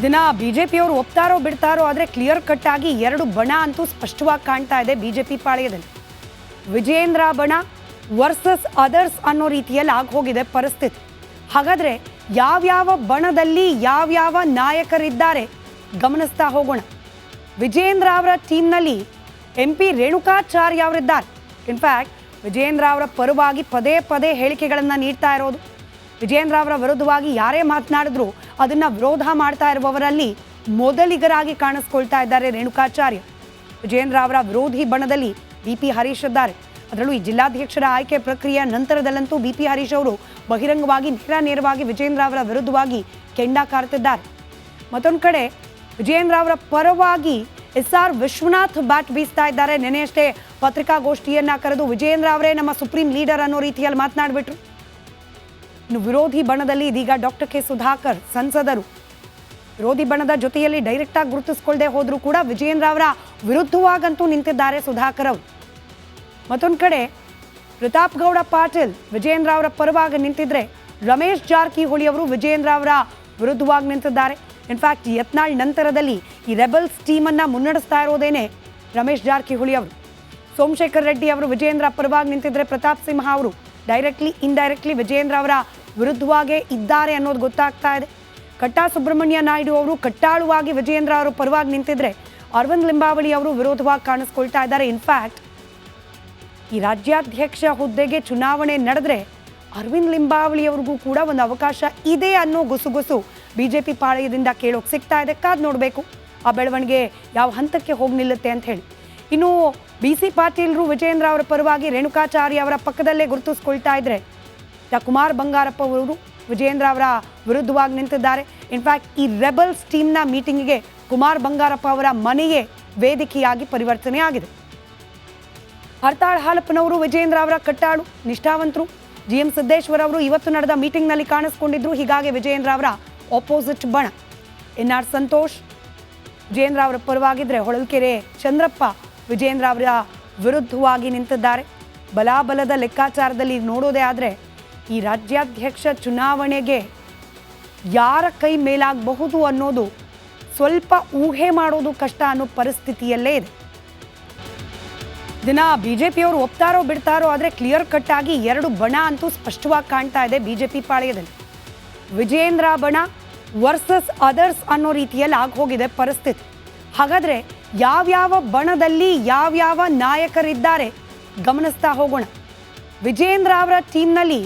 ದಿನ ಬಿಜೆಪಿಯವರು ಒಪ್ತಾರೋ ಬಿಡ್ತಾರೋ ಆದರೆ ಕ್ಲಿಯರ್ ಕಟ್ ಆಗಿ ಎರಡು ಬಣ ಅಂತೂ ಸ್ಪಷ್ಟವಾಗಿ ಕಾಣ್ತಾ ಇದೆ ಬಿಜೆಪಿ ಪಾಳೆಯದಲ್ಲಿ. ವಿಜಯೇಂದ್ರ ಬಣ ವರ್ಸಸ್ ಅದರ್ಸ್ ಅನ್ನೋ ರೀತಿಯಲ್ಲಿ ಆಗೋಗಿದೆ ಪರಿಸ್ಥಿತಿ. ಹಾಗಾದರೆ ಯಾವ್ಯಾವ ಬಣದಲ್ಲಿ ಯಾವ್ಯಾವ ನಾಯಕರಿದ್ದಾರೆ ಗಮನಿಸ್ತಾ ಹೋಗೋಣ. ವಿಜಯೇಂದ್ರ ಅವರ ಟೀಮ್ನಲ್ಲಿ MP ರೇಣುಕಾಚಾರ್ಯ ಅವರಿದ್ದಾರೆ. ಇನ್ಫ್ಯಾಕ್ಟ್ ವಿಜಯೇಂದ್ರ ಅವರ ಪರವಾಗಿ ಪದೇ ಪದೇ ಹೇಳಿಕೆಗಳನ್ನು ನೀಡ್ತಾ ಇರೋದು. ವಿಜಯೇಂದ್ರ ಅವರ ವಿರುದ್ಧವಾಗಿ ಯಾರೇ ಮಾತನಾಡಿದ್ರು ಅದನ್ನು ವಿರೋಧ ಮಾಡ್ತಾ ಇರುವವರಲ್ಲಿ ಮೊದಲಿಗರಾಗಿ ಕಾಣಿಸ್ಕೊಳ್ತಾ ಇದ್ದಾರೆ ರೇಣುಕಾಚಾರ್ಯ. ವಿಜಯೇಂದ್ರ ಅವರ ವಿರೋಧಿ ಬಣದಲ್ಲಿ BP ಹರೀಶ್ ಇದ್ದಾರೆ. ಅದರಲ್ಲೂ ಈ ಜಿಲ್ಲಾಧ್ಯಕ್ಷರ ಆಯ್ಕೆ ಪ್ರಕ್ರಿಯೆಯ ನಂತರದಲ್ಲಂತೂ BP ಹರೀಶ್ ಅವರು ಬಹಿರಂಗವಾಗಿ ನೇರವಾಗಿ ವಿಜಯೇಂದ್ರ ಅವರ ವಿರುದ್ಧವಾಗಿ ಕೆಂಡ ಕಾರ್ತಿದ್ದಾರೆ. ಮತ್ತೊಂದು ಕಡೆ ವಿಜಯೇಂದ್ರ ಅವರ ಪರವಾಗಿ SR ವಿಶ್ವನಾಥ್ ಬ್ಯಾಟ್ ಬೀಸ್ತಾ ಇದ್ದಾರೆ. ನೆನೆಯಷ್ಟೇ ಪತ್ರಿಕಾಗೋಷ್ಠಿಯನ್ನ ಕರೆದು ವಿಜಯೇಂದ್ರ ಅವರೇ ನಮ್ಮ ಸುಪ್ರೀಂ ಲೀಡರ್ ಅನ್ನೋ ರೀತಿಯಲ್ಲಿ ಮಾತನಾಡಿಬಿಟ್ರು. ಇನ್ನು ವಿರೋಧಿ ಬಣದಲ್ಲಿ ಇದೀಗ ಡಾಕ್ಟರ್ K ಸುಧಾಕರ್ ಸಂಸದರು ವಿರೋಧಿ ಬಣದ ಜೊತೆಯಲ್ಲಿ ಡೈರೆಕ್ಟ್ ಆಗಿ ಗುರುತಿಸಿಕೊಳ್ಳದೆ ಹೋದ್ರೂ ಕೂಡ ವಿಜಯೇಂದ್ರ ಅವರ ವಿರುದ್ಧವಾಗಂತೂ ನಿಂತಿದ್ದಾರೆ ಸುಧಾಕರ್ ಅವರು. ಮತ್ತೊಂದು ಕಡೆ ಪ್ರತಾಪ್ ಗೌಡ ಪಾಟೀಲ್ ವಿಜಯೇಂದ್ರ ಅವರ ಪರವಾಗಿ ನಿಂತಿದ್ರೆ, ರಮೇಶ್ ಜಾರಕಿಹೊಳಿ ಅವರು ವಿಜಯೇಂದ್ರ ಅವರ ವಿರುದ್ಧವಾಗಿ ನಿಂತಿದ್ದಾರೆ. ಇನ್ಫ್ಯಾಕ್ಟ್ ಯತ್ನಾಳ್ ನಂತರದಲ್ಲಿ ಈ ರೆಬಲ್ಸ್ ಟೀಮನ್ನು ಮುನ್ನಡೆಸ್ತಾ ಇರೋದೇನೆ ರಮೇಶ್ ಜಾರಕಿಹೊಳಿ ಅವರು. ಸೋಮಶೇಖರ್ ರೆಡ್ಡಿ ಅವರು ವಿಜಯೇಂದ್ರ ಪರವಾಗಿ ನಿಂತಿದ್ರೆ, ಪ್ರತಾಪ್ ಸಿಂಹ ಅವರು ಡೈರೆಕ್ಟ್ಲಿ ಇಂಡೈರೆಕ್ಟ್ಲಿ ವಿಜಯೇಂದ್ರ ಅವರ ವಿರುದ್ಧವಾಗೇ ಇದ್ದಾರೆ ಅನ್ನೋದು ಗೊತ್ತಾಗ್ತಾ ಇದೆ. ಕಟ್ಟಾ ಸುಬ್ರಹ್ಮಣ್ಯ ನಾಯ್ಡು ಅವರು ಕಟ್ಟಾಳುವಾಗಿ ವಿಜಯೇಂದ್ರ ಅವರ ಪರವಾಗಿ ನಿಂತಿದ್ರೆ, ಅರವಿಂದ್ ಲಿಂಬಾವಳಿ ಅವರು ವಿರೋಧವಾಗಿ ಕಾಣಿಸ್ಕೊಳ್ತಾ ಇದ್ದಾರೆ. ಇನ್ಫ್ಯಾಕ್ಟ್ ಈ ರಾಜ್ಯಾಧ್ಯಕ್ಷ ಹುದ್ದೆಗೆ ಚುನಾವಣೆ ನಡೆದ್ರೆ ಅರವಿಂದ್ ಲಿಂಬಾವಳಿ ಅವ್ರಿಗೂ ಕೂಡ ಒಂದು ಅವಕಾಶ ಇದೆ ಅನ್ನೋ ಗುಸುಗುಸು ಬಿಜೆಪಿ ಪಾಳೆಯದಿಂದ ಕೇಳೋಕೆ ಸಿಗ್ತಾ ಇದೆ. ಕಾದ್ ನೋಡಬೇಕು ಆ ಬೆಳವಣಿಗೆ ಯಾವ ಹಂತಕ್ಕೆ ಹೋಗಿ ನಿಲ್ಲುತ್ತೆ ಅಂತ ಹೇಳಿ. ಇನ್ನು BC ಪಾಟೀಲ್ರು ವಿಜಯೇಂದ್ರ ಅವರ ಪರವಾಗಿ ರೇಣುಕಾಚಾರ್ಯ ಅವರ ಪಕ್ಕದಲ್ಲೇ ಗುರುತಿಸ್ಕೊಳ್ತಾ ಇದ್ರೆ, ಕುಮಾರ್ ಬಂಗಾರಪ್ಪ ಅವರು ವಿಜಯೇಂದ್ರ ಅವರ ವಿರುದ್ಧವಾಗಿ ನಿಂತಿದ್ದಾರೆ. ಇನ್ಫ್ಯಾಕ್ಟ್ ಈ ರೆಬಲ್ಸ್ ಟೀಮ್ನ ಮೀಟಿಂಗಿಗೆ ಕುಮಾರ್ ಬಂಗಾರಪ್ಪ ಅವರ ಮನೆಯೇ ವೇದಿಕೆಯಾಗಿ ಪರಿವರ್ತನೆ ಆಗಿದೆ. ಹರ್ತಾಳ್ ಹಾಲಪ್ಪನವರು ವಿಜಯೇಂದ್ರ ಅವರ ಕಟ್ಟಾಳು ನಿಷ್ಠಾವಂತರು. GM ಸಿದ್ದೇಶ್ವರ್ ಅವರು ಇವತ್ತು ನಡೆದ ಮೀಟಿಂಗ್ನಲ್ಲಿ ಕಾಣಿಸ್ಕೊಂಡಿದ್ರು. ಹೀಗಾಗಿ ವಿಜಯೇಂದ್ರ ಅವರ ಆಪೋಸಿಟ್ ಬಣ NR ಸಂತೋಷ್ ವಿಜಯೇಂದ್ರ ಅವರ ಪರವಾಗಿದ್ರೆ, ಹೊಳಲ್ಕೆರೆ ಚಂದ್ರಪ್ಪ ವಿಜಯೇಂದ್ರ ಅವರ ವಿರುದ್ಧವಾಗಿ ನಿಂತಿದ್ದಾರೆ. ಬಲಾಬಲದ ಲೆಕ್ಕಾಚಾರದಲ್ಲಿ ನೋಡೋದೇ ಆದರೆ ಈ ರಾಜ್ಯಾಧ್ಯಕ್ಷ ಚುನಾವಣೆಗೆ ಯಾರ ಕೈ ಮೇಲಾಗಬಹುದು ಅನ್ನೋದು ಸ್ವಲ್ಪ ಊಹೆ ಮಾಡೋದು ಕಷ್ಟ ಅನ್ನೋ ಪರಿಸ್ಥಿತಿಯಲ್ಲೇ ಇದೆ. ದಿನ ಬಿಜೆಪಿಯವರು ಒಪ್ತಾರೋ ಬಿಡ್ತಾರೋ ಆದರೆ ಕ್ಲಿಯರ್ ಕಟ್ ಆಗಿ ಎರಡು ಬಣ ಅಂತೂ ಸ್ಪಷ್ಟವಾಗಿ ಕಾಣ್ತಾ ಇದೆ ಬಿಜೆಪಿ ಪಾಳೆಯದಲ್ಲಿ. ವಿಜಯೇಂದ್ರ ಬಣ ವರ್ಸಸ್ ಅದರ್ಸ್ ಅನ್ನೋ ರೀತಿಯಲ್ಲಿ ಆಗೋಗಿದೆ ಪರಿಸ್ಥಿತಿ. ಹಾಗಾದರೆ ಯಾವ್ಯಾವ ಬಣದಲ್ಲಿ ಯಾವ್ಯಾವ ನಾಯಕರಿದ್ದಾರೆ ಗಮನಿಸ್ತಾ ಹೋಗೋಣ. ವಿಜಯೇಂದ್ರ ಅವರ ಟೀಮ್ನಲ್ಲಿ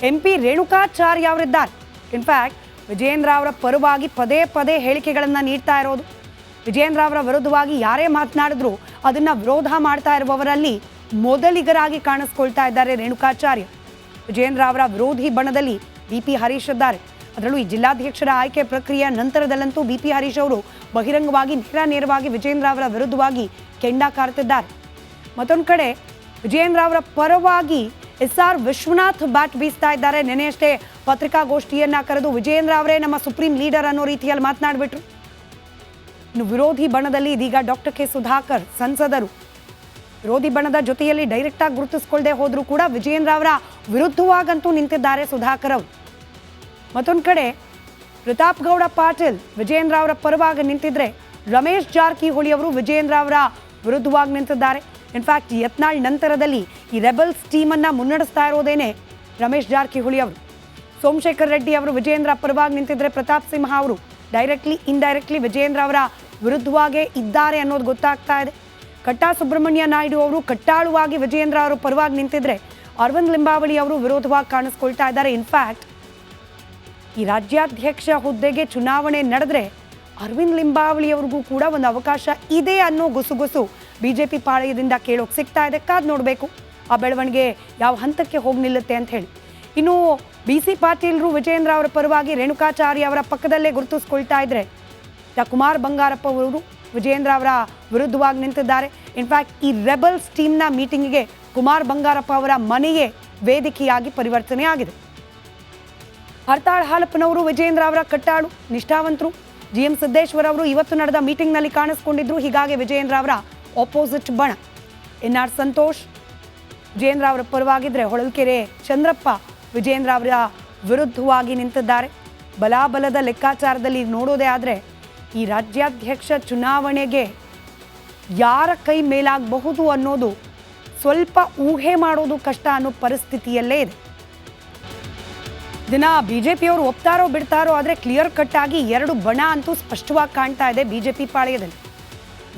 MP ರೇಣುಕಾಚಾರ್ಯ ಅವರಿದ್ದಾರೆ. ಇನ್ಫ್ಯಾಕ್ಟ್ ವಿಜಯೇಂದ್ರ ಅವರ ಪರವಾಗಿ ಪದೇ ಪದೇ ಹೇಳಿಕೆಗಳನ್ನು ನೀಡ್ತಾ ಇರೋದು. ವಿಜಯೇಂದ್ರ ಅವರ ವಿರುದ್ಧವಾಗಿ ಯಾರೇ ಮಾತನಾಡಿದ್ರು ಅದನ್ನು ವಿರೋಧ ಮಾಡ್ತಾ ಇರುವವರಲ್ಲಿ ಮೊದಲಿಗರಾಗಿ ಕಾಣಿಸ್ಕೊಳ್ತಾ ಇದ್ದಾರೆ ರೇಣುಕಾಚಾರ್ಯ. ವಿಜಯೇಂದ್ರ ಅವರ ವಿರೋಧಿ ಬಣದಲ್ಲಿ BP ಹರೀಶ್ ಇದ್ದಾರೆ. ಅದರಲ್ಲೂ ಈ ಜಿಲ್ಲಾಧ್ಯಕ್ಷರ ಆಯ್ಕೆ ಪ್ರಕ್ರಿಯೆಯ ನಂತರದಲ್ಲಂತೂ BP ಹರೀಶ್ ಅವರು ಬಹಿರಂಗವಾಗಿ ನೇರವಾಗಿ ವಿಜಯೇಂದ್ರ ಅವರ ವಿರುದ್ಧವಾಗಿ ಕೆಂಡ ಕಾರ್ತಿದ್ದಾರೆ. ಮತ್ತೊಂದು ಕಡೆ ವಿಜಯೇಂದ್ರ ಅವರ ಪರವಾಗಿ SR ವಿಶ್ವನಾಥ್ ಬ್ಯಾಟ್ ಬೀಸ್ತಾ ಇದ್ದಾರೆ. ನೆನೆಯಷ್ಟೇ ಪತ್ರಿಕಾಗೋಷ್ಠಿಯನ್ನ ಕರೆದು ವಿಜಯೇಂದ್ರ ಅವರೇ ನಮ್ಮ ಸುಪ್ರೀಂ ಲೀಡರ್ ಅನ್ನೋ ರೀತಿಯಲ್ಲಿ ಮಾತನಾಡಿಬಿಟ್ರು. ಇನ್ನು ವಿರೋಧಿ ಬಣದಲ್ಲಿ ಇದೀಗ ಡಾಕ್ಟರ್ K ಸುಧಾಕರ್ ಸಂಸದರು ವಿರೋಧಿ ಬಣದ ಜೊತೆಯಲ್ಲಿ ಡೈರೆಕ್ಟ್ ಆಗಿ ಗುರುತಿಸಿಕೊಳ್ಳದೆ ಹೋದ್ರೂ ಕೂಡ ವಿಜಯೇಂದ್ರ ಅವರ ವಿರುದ್ಧವಾಗಂತೂ ನಿಂತಿದ್ದಾರೆ ಸುಧಾಕರ್ ಅವರು. ಮತ್ತೊಂದು ಕಡೆ ಪ್ರತಾಪ್ ಗೌಡ ಪಾಟೀಲ್ ವಿಜಯೇಂದ್ರ ಅವರ ಪರವಾಗಿ ನಿಂತಿದ್ರೆ, ರಮೇಶ್ ಜಾರಕಿಹೊಳಿ ಅವರು ವಿಜಯೇಂದ್ರ ಅವರ ವಿರುದ್ಧವಾಗಿ ನಿಂತಿದ್ದಾರೆ. ಇನ್ಫ್ಯಾಕ್ಟ್ ಯತ್ನಾಳ್ ನಂತರದಲ್ಲಿ ಈ ರೆಬಲ್ಸ್ ಟೀಮನ್ನು ಮುನ್ನಡೆಸ್ತಾ ಇರೋದೇನೆ ರಮೇಶ್ ಜಾರಕಿಹೊಳಿ ಅವರು. ಸೋಮಶೇಖರ್ ರೆಡ್ಡಿ ಅವರು ವಿಜಯೇಂದ್ರ ಪರವಾಗಿ ನಿಂತಿದ್ರೆ, ಪ್ರತಾಪ್ ಸಿಂಹ ಅವರು ಡೈರೆಕ್ಟ್ಲಿ ಇಂಡೈರೆಕ್ಟ್ಲಿ ವಿಜಯೇಂದ್ರ ಅವರ ವಿರುದ್ಧವಾಗೇ ಇದ್ದಾರೆ ಅನ್ನೋದು ಗೊತ್ತಾಗ್ತಾ ಇದೆ. ಕಟ್ಟಾ ಸುಬ್ರಹ್ಮಣ್ಯ ನಾಯ್ಡು ಅವರು ಕಟ್ಟಾಳುವಾಗಿ ವಿಜಯೇಂದ್ರ ಅವರ ಪರವಾಗಿ ನಿಂತಿದ್ರೆ, ಅರವಿಂದ್ ಲಿಂಬಾವಳಿ ಅವರು ವಿರೋಧವಾಗಿ ಕಾಣಿಸ್ಕೊಳ್ತಾ ಇದ್ದಾರೆ. ಇನ್ಫ್ಯಾಕ್ಟ್ ಈ ರಾಜ್ಯಾಧ್ಯಕ್ಷ ಹುದ್ದೆಗೆ ಚುನಾವಣೆ ನಡೆದ್ರೆ ಅರವಿಂದ್ ಲಿಂಬಾವಳಿ ಅವ್ರಿಗೂ ಕೂಡ ಒಂದು ಅವಕಾಶ ಇದೆ ಅನ್ನೋ ಗುಸುಗುಸು ಬಿಜೆಪಿ ಪಾಳೆಯದಿಂದ ಕೇಳೋಕೆ ಸಿಗ್ತಾ ಇದೆ. ಕಾದ್ ನೋಡಬೇಕು ಆ ಬೆಳವಣಿಗೆ ಯಾವ ಹಂತಕ್ಕೆ ಹೋಗಿ ನಿಲ್ಲುತ್ತೆ ಅಂತ ಹೇಳಿ. ಇನ್ನು BC ಪಾಟೀಲ್ರು ವಿಜಯೇಂದ್ರ ಅವರ ಪರವಾಗಿ ರೇಣುಕಾಚಾರ್ಯ ಅವರ ಪಕ್ಕದಲ್ಲೇ ಗುರುತಿಸ್ಕೊಳ್ತಾ ಇದ್ರೆ, ಕುಮಾರ್ ಬಂಗಾರಪ್ಪ ಅವರು ವಿಜಯೇಂದ್ರ ಅವರ ವಿರುದ್ಧವಾಗಿ ನಿಂತಿದ್ದಾರೆ. ಇನ್ಫ್ಯಾಕ್ಟ್ ಈ ರೆಬಲ್ಸ್ ಟೀಮ್ನ ಮೀಟಿಂಗಿಗೆ ಕುಮಾರ್ ಬಂಗಾರಪ್ಪ ಅವರ ಮನೆಯೇ ವೇದಿಕೆಯಾಗಿ ಪರಿವರ್ತನೆ ಆಗಿದೆ. ಹರ್ತಾಳ್ ಹಾಲಪ್ಪನವರು ವಿಜಯೇಂದ್ರ ಅವರ ಕಟ್ಟಾಳು ನಿಷ್ಠಾವಂತರು. GM ಸಿದ್ದೇಶ್ವರ್ ಅವರು ಇವತ್ತು ನಡೆದ ಮೀಟಿಂಗ್ನಲ್ಲಿ ಕಾಣಿಸ್ಕೊಂಡಿದ್ರು. ಹೀಗಾಗಿ ವಿಜಯೇಂದ್ರ ಅವರ ಆಪೋಸಿಟ್ ಬಣ NR ಸಂತೋಷ್ ವಿಜಯೇಂದ್ರ ಅವರ ಪರವಾಗಿದ್ರೆ, ಹೊಳಲ್ಕೆರೆ ಚಂದ್ರಪ್ಪ ವಿಜಯೇಂದ್ರ ಅವರ ವಿರುದ್ಧವಾಗಿ ನಿಂತಿದ್ದಾರೆ. ಬಲಾಬಲದ ಲೆಕ್ಕಾಚಾರದಲ್ಲಿ ನೋಡೋದೇ ಆದರೆ ಈ ರಾಜ್ಯಾಧ್ಯಕ್ಷ ಚುನಾವಣೆಗೆ ಯಾರ ಕೈ ಮೇಲಾಗಬಹುದು ಅನ್ನೋದು ಸ್ವಲ್ಪ ಊಹೆ ಮಾಡೋದು ಕಷ್ಟ ಅನ್ನೋ ಪರಿಸ್ಥಿತಿಯಲ್ಲೇ ಇದೆ. ದಿನ ಬಿಜೆಪಿಯವರು ಒಪ್ತಾರೋ ಬಿಡ್ತಾರೋ ಆದರೆ ಕ್ಲಿಯರ್ ಕಟ್ ಆಗಿ ಎರಡು ಬಣ ಅಂತೂ ಸ್ಪಷ್ಟವಾಗಿ ಕಾಣ್ತಾ ಇದೆ ಬಿಜೆಪಿ ಪಾಳೆಯದಲ್ಲಿ.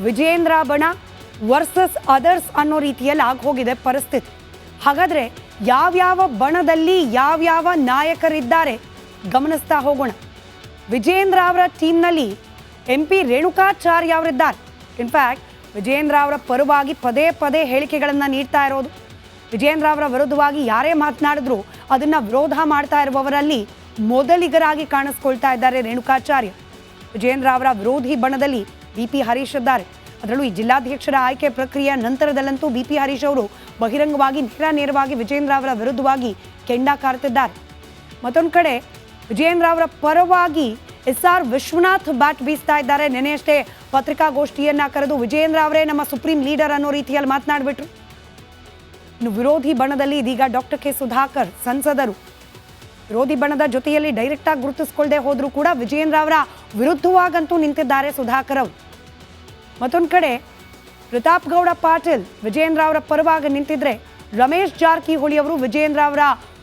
ವಿಜಯೇಂದ್ರ ಬಣ ವರ್ಸಸ್ ಅದರ್ಸ್ ಅನ್ನೋ ರೀತಿಯಲ್ಲಿ ಆಗೋಗಿದೆ ಪರಿಸ್ಥಿತಿ. ಹಾಗಾದರೆ ಯಾವ್ಯಾವ ಬಣದಲ್ಲಿ ಯಾವ್ಯಾವ ನಾಯಕರಿದ್ದಾರೆ ಗಮನಿಸ್ತಾ ಹೋಗೋಣ. ವಿಜಯೇಂದ್ರ ಅವರ ಟೀಮ್ನಲ್ಲಿ MP ರೇಣುಕಾಚಾರ್ಯ ಅವರಿದ್ದಾರೆ. ಇನ್ಫ್ಯಾಕ್ಟ್ ವಿಜಯೇಂದ್ರ ಅವರ ಪರವಾಗಿ ಪದೇ ಪದೇ ಹೇಳಿಕೆಗಳನ್ನು ನೀಡ್ತಾ ಇರೋದು. ವಿಜಯೇಂದ್ರ ಅವರ ವಿರುದ್ಧವಾಗಿ ಯಾರೇ ಮಾತನಾಡಿದ್ರು ಅದನ್ನು ವಿರೋಧ ಮಾಡ್ತಾ ಇರುವವರಲ್ಲಿ ಮೊದಲಿಗರಾಗಿ ಕಾಣಿಸ್ಕೊಳ್ತಾ ಇದ್ದಾರೆ ರೇಣುಕಾಚಾರ್ಯ. ವಿಜಯೇಂದ್ರ ಅವರ ವಿರೋಧಿ ಬಣದಲ್ಲಿ BP ಹರೀಶ್ ಇದ್ದಾರೆ. ಅದರಲ್ಲೂ ಈ ಜಿಲ್ಲಾಧ್ಯಕ್ಷರ ಆಯ್ಕೆ ಪ್ರಕ್ರಿಯೆಯ ನಂತರದಲ್ಲಂತೂ BP ಹರೀಶ್ ಅವರು ಬಹಿರಂಗವಾಗಿ ನೇರವಾಗಿ ವಿಜಯೇಂದ್ರ ಅವರ ವಿರುದ್ಧವಾಗಿ ಕೆಂಡ ಕಾರ್ತಿದ್ದಾರೆ. ಮತ್ತೊಂದು ಕಡೆ ವಿಜಯೇಂದ್ರ ಅವರ ಪರವಾಗಿ SR ವಿಶ್ವನಾಥ್ ಬ್ಯಾಟ್ ಬೀಸ್ತಾ ಇದ್ದಾರೆ. ನೆನೆಯಷ್ಟೇ ಪತ್ರಿಕಾಗೋಷ್ಠಿಯನ್ನ ಕರೆದು ವಿಜಯೇಂದ್ರ ಅವರೇ ನಮ್ಮ ಸುಪ್ರೀಂ ಲೀಡರ್ ಅನ್ನೋ ರೀತಿಯಲ್ಲಿ ಮಾತನಾಡಿಬಿಟ್ರು. ಇನ್ನು ವಿರೋಧಿ ಬಣದಲ್ಲಿ ಇದೀಗ ಡಾಕ್ಟರ್ K ಸುಧಾಕರ್ ಸಂಸದರು ವಿರೋಧಿ ಬಣದ ಜೊತೆಯಲ್ಲಿ ಡೈರೆಕ್ಟ್ ಆಗಿ ಗುರುತಿಸ್ಕೊಳ್ಳದೆ ಹೋದ್ರೂ ಕೂಡ ವಿಜಯೇಂದ್ರ ಅವರ ವಿರುದ್ಧವಾಗಂತೂ ನಿಂತಿದ್ದಾರೆ ಸುಧಾಕರ್ ಅವರು. ಮತ್ತೊಂದು ಕಡೆ ಪ್ರತಾಪ್ ಗೌಡ ಪಾಟೀಲ್ ವಿಜಯೇಂದ್ರ ಅವರ ಪರವಾಗಿ ನಿಂತಿದ್ರೆ, ರಮೇಶ್ ಜಾರಕಿಹೊಳಿ ಅವರು ವಿಜಯೇಂದ್ರ ಅವರ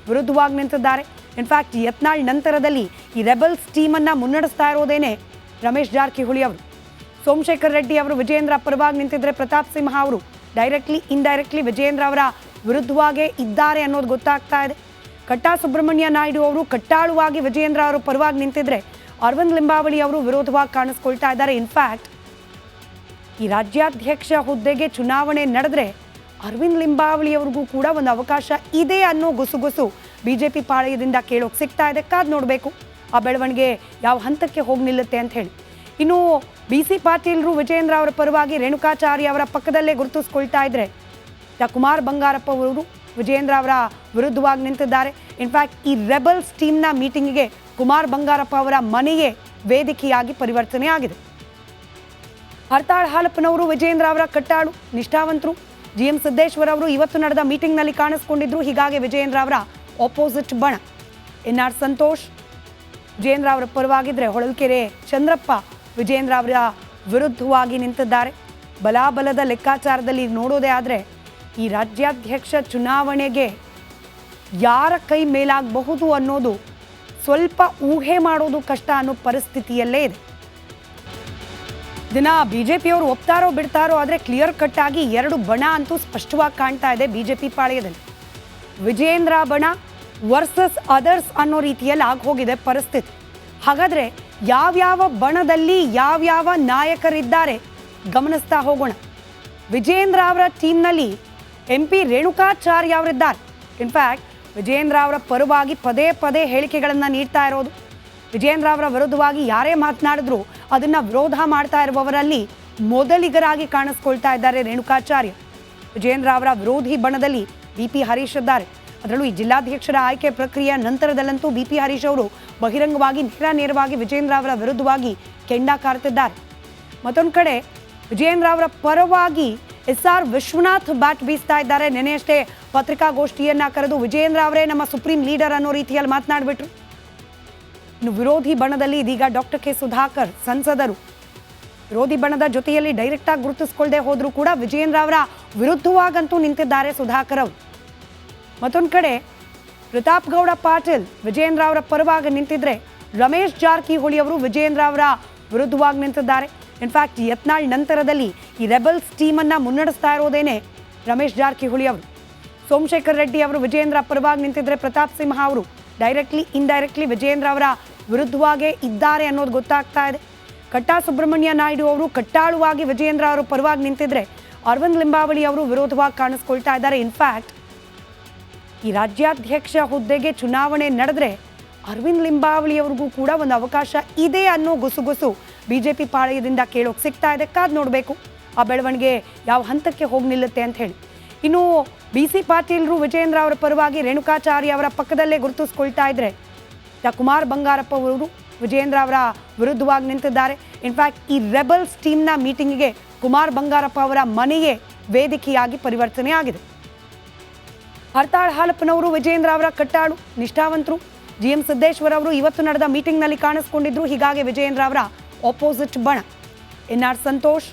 ವಿರುದ್ಧವಾಗಿ ನಿಂತಿದ್ದಾರೆ. ಇನ್ಫ್ಯಾಕ್ಟ್ ಯತ್ನಾಳ್ ನಂತರದಲ್ಲಿ ಈ ರೆಬಲ್ಸ್ ಟೀಮನ್ನು ಮುನ್ನಡೆಸ್ತಾ ಇರೋದೇನೆ ರಮೇಶ್ ಜಾರಕಿಹೊಳಿ ಅವರು. ಸೋಮಶೇಖರ್ ರೆಡ್ಡಿ ಅವರು ವಿಜಯೇಂದ್ರ ಪರವಾಗಿ ನಿಂತಿದ್ರೆ, ಪ್ರತಾಪ್ ಸಿಂಹ ಅವರು ಡೈರೆಕ್ಟ್ಲಿ ಇಂಡೈರೆಕ್ಟ್ಲಿ ವಿಜಯೇಂದ್ರ ಅವರ ವಿರುದ್ಧವಾಗೇ ಇದ್ದಾರೆ ಅನ್ನೋದು ಗೊತ್ತಾಗ್ತಾ ಇದೆ. ಕಟ್ಟಾ ಸುಬ್ರಹ್ಮಣ್ಯ ನಾಯ್ಡು ಅವರು ಕಟ್ಟಾಳುವಾಗಿ ವಿಜಯೇಂದ್ರ ಅವರ ಪರವಾಗಿ ನಿಂತಿದ್ರೆ, ಅರವಿಂದ್ ಲಿಂಬಾವಳಿ ಅವರು ವಿರೋಧವಾಗಿ ಕಾಣಿಸ್ಕೊಳ್ತಾ ಇದ್ದಾರೆ. ಇನ್ಫ್ಯಾಕ್ಟ್ ಈ ರಾಜ್ಯಾಧ್ಯಕ್ಷ ಹುದ್ದೆಗೆ ಚುನಾವಣೆ ನಡೆದ್ರೆ ಅರವಿಂದ್ ಲಿಂಬಾವಳಿ ಅವ್ರಿಗೂ ಕೂಡ ಒಂದು ಅವಕಾಶ ಇದೆ ಅನ್ನೋ ಗುಸುಗುಸು ಬಿಜೆಪಿ ಪಾಳೆಯದಿಂದ ಕೇಳೋಕೆ ಸಿಗ್ತಾ ಇದೆ. ಕಾದ್ ನೋಡಬೇಕು ಆ ಬೆಳವಣಿಗೆ ಯಾವ ಹಂತಕ್ಕೆ ಹೋಗಿ ನಿಲ್ಲುತ್ತೆ ಅಂತ ಹೇಳಿ. ಇನ್ನು BC ಪಾಟೀಲ್ರು ವಿಜಯೇಂದ್ರ ಅವರ ಪರವಾಗಿ ರೇಣುಕಾಚಾರ್ಯ ಅವರ ಪಕ್ಕದಲ್ಲೇ ಗುರುತಿಸ್ಕೊಳ್ತಾ ಇದ್ರೆ, ಕುಮಾರ್ ಬಂಗಾರಪ್ಪ ಅವರು ವಿಜಯೇಂದ್ರ ಅವರ ವಿರುದ್ಧವಾಗಿ ನಿಂತಿದ್ದಾರೆ. ಇನ್ಫ್ಯಾಕ್ಟ್ ಈ ರೆಬಲ್ಸ್ ಟೀಮ್ನ ಮೀಟಿಂಗಿಗೆ ಕುಮಾರ್ ಬಂಗಾರಪ್ಪ ಅವರ ಮನೆಯೇ ವೇದಿಕೆಯಾಗಿ ಪರಿವರ್ತನೆ ಆಗಿದೆ. ಹರ್ತಾಳ್ ಹಾಲಪ್ಪನವರು ವಿಜಯೇಂದ್ರ ಅವರ ಕಟ್ಟಾಳು ನಿಷ್ಠಾವಂತರು. GM ಸಿದ್ದೇಶ್ವರ್ ಅವರು ಇವತ್ತು ನಡೆದ ಮೀಟಿಂಗ್ನಲ್ಲಿ ಕಾಣಿಸ್ಕೊಂಡಿದ್ರು. ಹೀಗಾಗಿ ವಿಜಯೇಂದ್ರ ಅವರ ಆಪೋಸಿಟ್ ಬಣ. NR ಸಂತೋಷ್ ವಿಜಯೇಂದ್ರ ಅವರ ಪರವಾಗಿದ್ರೆ, ಹೊಳಲ್ಕೆರೆ ಚಂದ್ರಪ್ಪ ವಿಜಯೇಂದ್ರ ಅವರ ವಿರುದ್ಧವಾಗಿ ನಿಂತಿದ್ದಾರೆ. ಬಲಾಬಲದ ಲೆಕ್ಕಾಚಾರದಲ್ಲಿ ನೋಡೋದೇ ಆದರೆ ಈ ರಾಜ್ಯಾಧ್ಯಕ್ಷ ಚುನಾವಣೆಗೆ ಯಾರ ಕೈ ಮೇಲಾಗಬಹುದು ಅನ್ನೋದು ಸ್ವಲ್ಪ ಊಹೆ ಮಾಡೋದು ಕಷ್ಟ ಅನ್ನೋ ಪರಿಸ್ಥಿತಿಯಲ್ಲೇ ಇದೆ. ದಿನ ಬಿಜೆಪಿಯವರು ಒಪ್ತಾರೋ ಬಿಡ್ತಾರೋ ಆದರೆ ಕ್ಲಿಯರ್ ಕಟ್ ಆಗಿ ಎರಡು ಬಣ ಅಂತೂ ಸ್ಪಷ್ಟವಾಗಿ ಕಾಣ್ತಾ ಇದೆ ಬಿಜೆಪಿ ಪಾಳೆಯದಲ್ಲಿ. ವಿಜಯೇಂದ್ರ ಬಣ ವರ್ಸಸ್ ಅದರ್ಸ್ ಅನ್ನೋ ರೀತಿಯಲ್ಲಿ ಆಗೋಗಿದೆ ಪರಿಸ್ಥಿತಿ. ಹಾಗಾದರೆ ಯಾವ್ಯಾವ ಬಣದಲ್ಲಿ ಯಾವ್ಯಾವ ನಾಯಕರಿದ್ದಾರೆ ಗಮನಿಸ್ತಾ ಹೋಗೋಣ. ವಿಜಯೇಂದ್ರ ಅವರ ಟೀಮ್ನಲ್ಲಿ MP ರೇಣುಕಾಚಾರ್ಯ ಅವರಿದ್ದಾರೆ. ಇನ್ಫ್ಯಾಕ್ಟ್ ವಿಜಯೇಂದ್ರ ಅವರ ಪರವಾಗಿ ಪದೇ ಪದೇ ಹೇಳಿಕೆಗಳನ್ನು ನೀಡ್ತಾ ಇರೋದು. ವಿಜಯೇಂದ್ರ ಅವರ ವಿರುದ್ಧವಾಗಿ ಯಾರೇ ಮಾತನಾಡಿದ್ರು ಅದನ್ನು ವಿರೋಧ ಮಾಡ್ತಾ ಇರುವವರಲ್ಲಿ ಮೊದಲಿಗರಾಗಿ ಕಾಣಿಸ್ಕೊಳ್ತಾ ಇದ್ದಾರೆ ರೇಣುಕಾಚಾರ್ಯ. ವಿಜಯೇಂದ್ರ ಅವರ ವಿರೋಧಿ ಬಣದಲ್ಲಿ BP ಹರೀಶ್ ಇದ್ದಾರೆ. ಅದರಲ್ಲೂ ಈ ಜಿಲ್ಲಾಧ್ಯಕ್ಷರ ಆಯ್ಕೆ ಪ್ರಕ್ರಿಯೆಯ ನಂತರದಲ್ಲಂತೂ BP ಹರೀಶ್ ಅವರು ಬಹಿರಂಗವಾಗಿ ನೇರವಾಗಿ ವಿಜಯೇಂದ್ರ ಅವರ ವಿರುದ್ಧವಾಗಿ ಕೆಂಡ ಕಾರ್ತಿದ್ದಾರೆ. ಮತ್ತೊಂದು ಕಡೆ ವಿಜಯೇಂದ್ರ ಅವರ ಪರವಾಗಿ SR ವಿಶ್ವನಾಥ್ ಬ್ಯಾಟ್ ಬೀಸ್ತಾ ಇದ್ದಾರೆ. ನೆನೆಯಷ್ಟೇ ಪತ್ರಿಕಾಗೋಷ್ಠಿಯನ್ನ ಕರೆದು ವಿಜಯೇಂದ್ರ ಅವರೇ ನಮ್ಮ ಸುಪ್ರೀಂ ಲೀಡರ್ ಅನ್ನೋ ರೀತಿಯಲ್ಲಿ ಮಾತನಾಡಿಬಿಟ್ರು. ಇನ್ನು ವಿರೋಧಿ ಬಣದಲ್ಲಿ ಇದೀಗ ಡಾಕ್ಟರ್ K ಸುಧಾಕರ್ ಸಂಸದರು ವಿರೋಧಿ ಬಣದ ಜೊತೆಯಲ್ಲಿ ಡೈರೆಕ್ಟ್ ಆಗಿ ಗುರುತಿಸ್ಕೊಳ್ಳದೆ ಹೋದ್ರೂ ಕೂಡ ವಿಜಯೇಂದ್ರ ಅವರ ವಿರುದ್ಧವಾಗಂತೂ ನಿಂತಿದ್ದಾರೆ ಸುಧಾಕರ್ ಅವರು. ಮತ್ತೊಂದು ಕಡೆ ಪ್ರತಾಪ್ ಗೌಡ ಪಾಟೀಲ್ ವಿಜಯೇಂದ್ರ ಅವರ ಪರವಾಗಿ ನಿಂತಿದ್ರೆ, ರಮೇಶ್ ಜಾರಕಿಹೊಳಿ ಅವರು ವಿಜಯೇಂದ್ರ ಅವರ ವಿರುದ್ಧವಾಗಿ ನಿಂತಿದ್ದಾರೆ. ಇನ್ಫ್ಯಾಕ್ಟ್ ಯತ್ನಾಳ್ ನಂತರದಲ್ಲಿ ಈ ರೆಬಲ್ಸ್ ಟೀಮನ್ನು ಮುನ್ನಡೆಸ್ತಾ ಇರೋದೇನೆ ರಮೇಶ್ ಜಾರಕಿಹೊಳಿ ಅವರು. ಸೋಮಶೇಖರ್ ರೆಡ್ಡಿ ಅವರು ವಿಜಯೇಂದ್ರ ಪರವಾಗಿ ನಿಂತಿದ್ರೆ, ಪ್ರತಾಪ್ ಸಿಂಹ ಅವರು ಡೈರೆಕ್ಟ್ಲಿ ಇಂಡೈರೆಕ್ಟ್ಲಿ ವಿಜಯೇಂದ್ರ ಅವರ ವಿರುದ್ಧವಾಗೇ ಇದ್ದಾರೆ ಅನ್ನೋದು ಗೊತ್ತಾಗ್ತಾ ಇದೆ. ಕಟ್ಟಾ ಸುಬ್ರಹ್ಮಣ್ಯ ನಾಯ್ಡು ಅವರು ಕಟ್ಟಾಳುವಾಗಿ ವಿಜಯೇಂದ್ರ ಅವರ ಪರವಾಗಿ ನಿಂತಿದ್ರೆ, ಅರವಿಂದ್ ಲಿಂಬಾವಳಿ ಅವರು ವಿರೋಧವಾಗಿ ಕಾಣಿಸ್ಕೊಳ್ತಾ ಇದ್ದಾರೆ. ಇನ್ಫ್ಯಾಕ್ಟ್ ಈ ರಾಜ್ಯಾಧ್ಯಕ್ಷ ಹುದ್ದೆಗೆ ಚುನಾವಣೆ ನಡೆದ್ರೆ ಅರವಿಂದ್ ಲಿಂಬಾವಳಿ ಅವ್ರಿಗೂ ಕೂಡ ಒಂದು ಅವಕಾಶ ಇದೆ ಅನ್ನೋ ಗುಸುಗುಸು ಬಿಜೆಪಿ ಪಾಳೆಯದಿಂದ ಕೇಳೋಕೆ ಸಿಗ್ತಾ ಇದೆ. ಕಾದ್ ನೋಡಬೇಕು ಆ ಬೆಳವಣಿಗೆ ಯಾವ ಹಂತಕ್ಕೆ ಹೋಗಿ ನಿಲ್ಲುತ್ತೆ ಅಂತ ಹೇಳಿ. ಇನ್ನು BC ಪಾಟೀಲ್ರು ವಿಜಯೇಂದ್ರ ಅವರ ಪರವಾಗಿ ರೇಣುಕಾಚಾರ್ಯ ಅವರ ಪಕ್ಕದಲ್ಲೇ ಗುರುತಿಸ್ಕೊಳ್ತಾ ಇದ್ರೆ, ಕುಮಾರ್ ಬಂಗಾರಪ್ಪ ಅವರು ವಿಜಯೇಂದ್ರ ಅವರ ವಿರುದ್ಧವಾಗಿ ನಿಂತಿದ್ದಾರೆ. ಇನ್ಫ್ಯಾಕ್ಟ್ ಈ ರೆಬಲ್ಸ್ ಟೀಮ್ನ ಮೀಟಿಂಗಿಗೆ ಕುಮಾರ್ ಬಂಗಾರಪ್ಪ ಅವರ ಮನೆಯೇ ವೇದಿಕೆಯಾಗಿ ಪರಿವರ್ತನೆ ಆಗಿದೆ. ಹರ್ತಾಳ್ ಹಾಲಪ್ಪನವರು ವಿಜಯೇಂದ್ರ ಅವರ ಕಟ್ಟಾಳು ನಿಷ್ಠಾವಂತರು. GM ಸಿದ್ದೇಶ್ವರ್ ಅವರು ಇವತ್ತು ನಡೆದ ಮೀಟಿಂಗ್ನಲ್ಲಿ ಕಾಣಿಸ್ಕೊಂಡಿದ್ರು. ಹೀಗಾಗಿ ವಿಜಯೇಂದ್ರ ಅವರ ಆಪೋಸಿಟ್ ಬಣ. N R Santosh